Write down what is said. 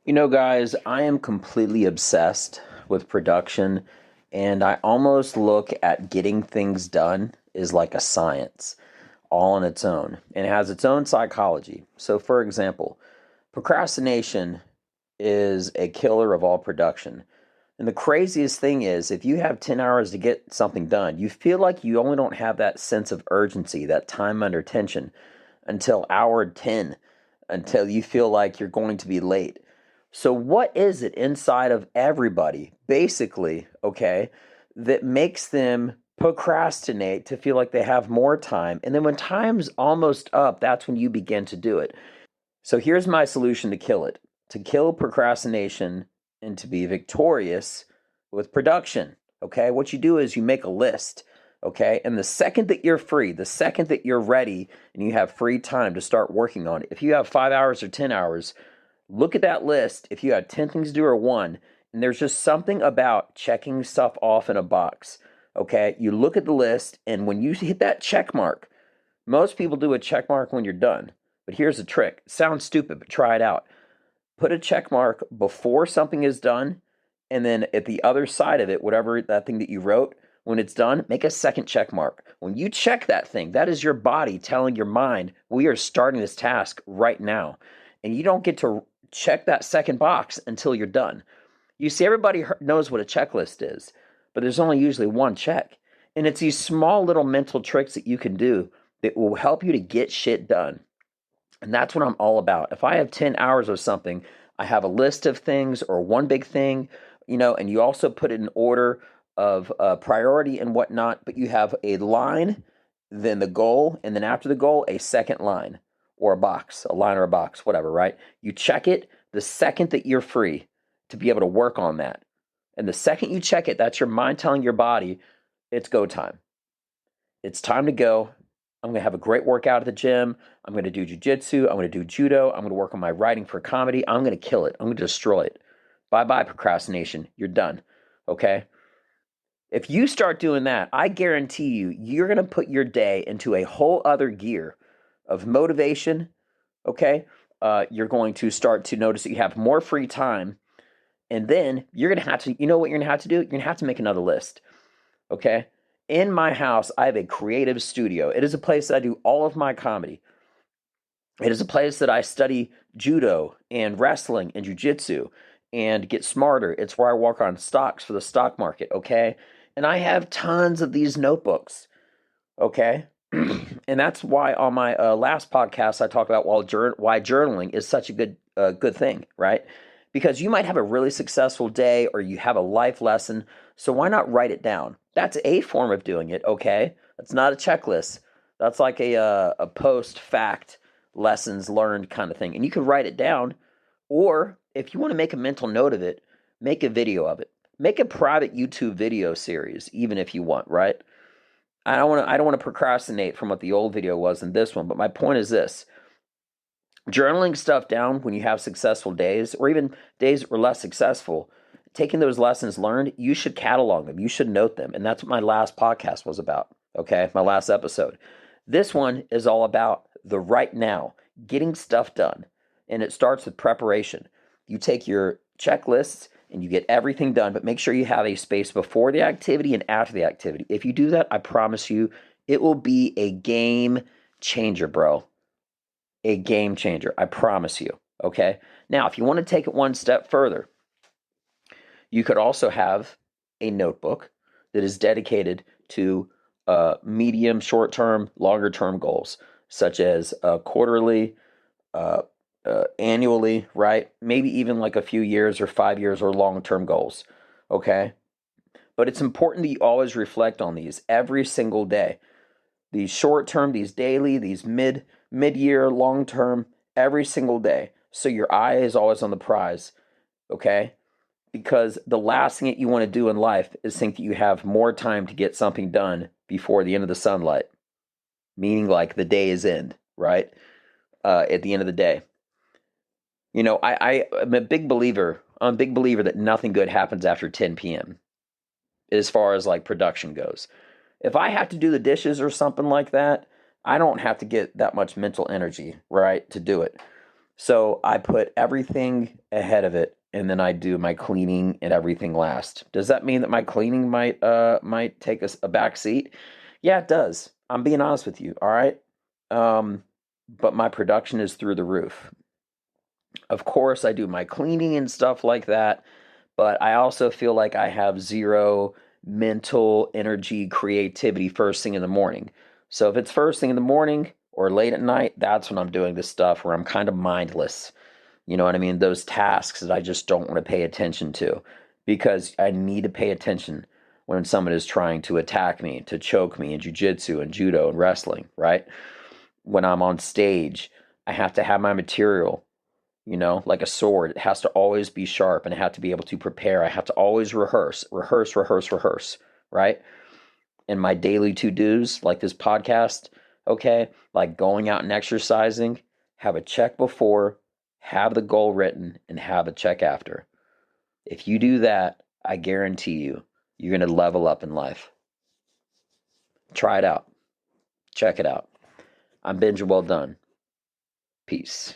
Guys, I am completely obsessed with production, and I almost look at getting things done as like a science all on its own, and it has its own psychology. So, for example, procrastination is a killer of all production. And the craziest thing is, if you have 10 hours to get something done, you feel like you only don't have that sense of urgency, that time under tension, until hour 10, until you feel like you're going to be late. So, what is it inside of everybody, basically, okay, that makes them procrastinate to feel like they have more time? And then when time's almost up, that's when you begin to do it. So, here's my solution to kill it, to kill procrastination and to be victorious with production. Okay, what you do is you make a list. Okay, and the second that you're free, the second that you're ready and you have free time to start working on it, if you have 5 hours or 10 hours, look at that list. If you have 10 things to do or one, and there's just something about checking stuff off in a box. Okay, you look at the list, and when you hit that check mark, most people do a check mark when you're done. But here's the trick. It sounds stupid, but try it out. Put a check mark before something is done, and then at the other side of it, whatever that thing that you wrote, when it's done, make a second check mark. When you check that thing, that is your body telling your mind, we are starting this task right now. And you don't get to check that second box until you're done. You see, everybody knows what a checklist is, but there's only usually one check. And it's these small little mental tricks that you can do that will help you to get shit done. And that's what I'm all about. If I have 10 hours of something, I have a list of things or one big thing, and you also put it in order of priority and whatnot, but you have a line, then the goal, and then after the goal, a second line or a box, a line or a box, whatever, right? You check it the second that you're free to be able to work on that. And the second you check it, that's your mind telling your body, it's go time. It's time to go. I'm going to have a great workout at the gym. I'm going to do jujitsu. I'm going to do judo. I'm going to work on my writing for comedy. I'm going to kill it. I'm going to destroy it. Bye-bye procrastination. You're done. Okay? If you start doing that, I guarantee you're going to put your day into a whole other gear of motivation. Okay? You're going to start to notice that you have more free time. And then you're going to have to, you know what you're going to have to do? You're going to have to make another list. Okay? In my house, I have a creative studio. It is a place that I do all of my comedy. It is a place that I study judo and wrestling and jujitsu and get smarter. It's where I work on stocks for the stock market, okay? And I have tons of these notebooks, okay? And that's why on my last podcast I talked about why journaling is such a good thing, right? Because you might have a really successful day or you have a life lesson, so why not write it down? That's a form of doing it, okay? That's not a checklist. That's like a post-fact lessons learned kind of thing. And you can write it down, or if you want to make a mental note of it, make a video of it. Make a private YouTube video series, even if you want, right? I don't want to procrastinate from what the old video was in this one, but my point is this. Journaling stuff down when you have successful days, or even days that were less successful, taking those lessons learned, you should catalog them. You should note them. And that's what my last podcast was about, okay? My last episode. This one is all about the right now, getting stuff done. And it starts with preparation. You take your checklists and you get everything done, but make sure you have a space before the activity and after the activity. If you do that, I promise you, it will be a game changer, bro. A game changer. I promise you. Okay. Now, if you want to take it one step further, you could also have a notebook that is dedicated to medium, short term, longer term goals, such as quarterly, annually, right? Maybe even like a few years or 5 years or long term goals. Okay. But it's important that you always reflect on these every single day. These short term, these daily, these mid-year, long term, every single day. So your eye is always on the prize, okay? Because the last thing that you want to do in life is think that you have more time to get something done before the end of the sunlight, meaning like the day is end, right? At the end of the day. I'm a big believer. I'm a big believer that nothing good happens after 10 p.m. as far as like production goes. If I have to do the dishes or something like that, I don't have to get that much mental energy, right, to do it. So I put everything ahead of it, and then I do my cleaning and everything last. Does that mean that my cleaning might take a back seat? Yeah, it does. I'm being honest with you, all right? Um, but my production is through the roof. Of course, I do my cleaning and stuff like that, but I also feel like I have zero mental energy, creativity first thing in the morning. So if it's first thing in the morning or late at night, that's when I'm doing this stuff where I'm kind of mindless. You know what I mean? Those tasks that I just don't want to pay attention to because I need to pay attention when someone is trying to attack me, to choke me in jujitsu and judo and wrestling, right? When I'm on stage, I have to have my material, like a sword. It has to always be sharp and I have to be able to prepare. I have to always rehearse, right? And my daily to-dos, like this podcast, okay, like going out and exercising, have a check before, have the goal written, and have a check after. If you do that, I guarantee you, you're going to level up in life. Try it out. Check it out. I'm Benja Well Done. Peace.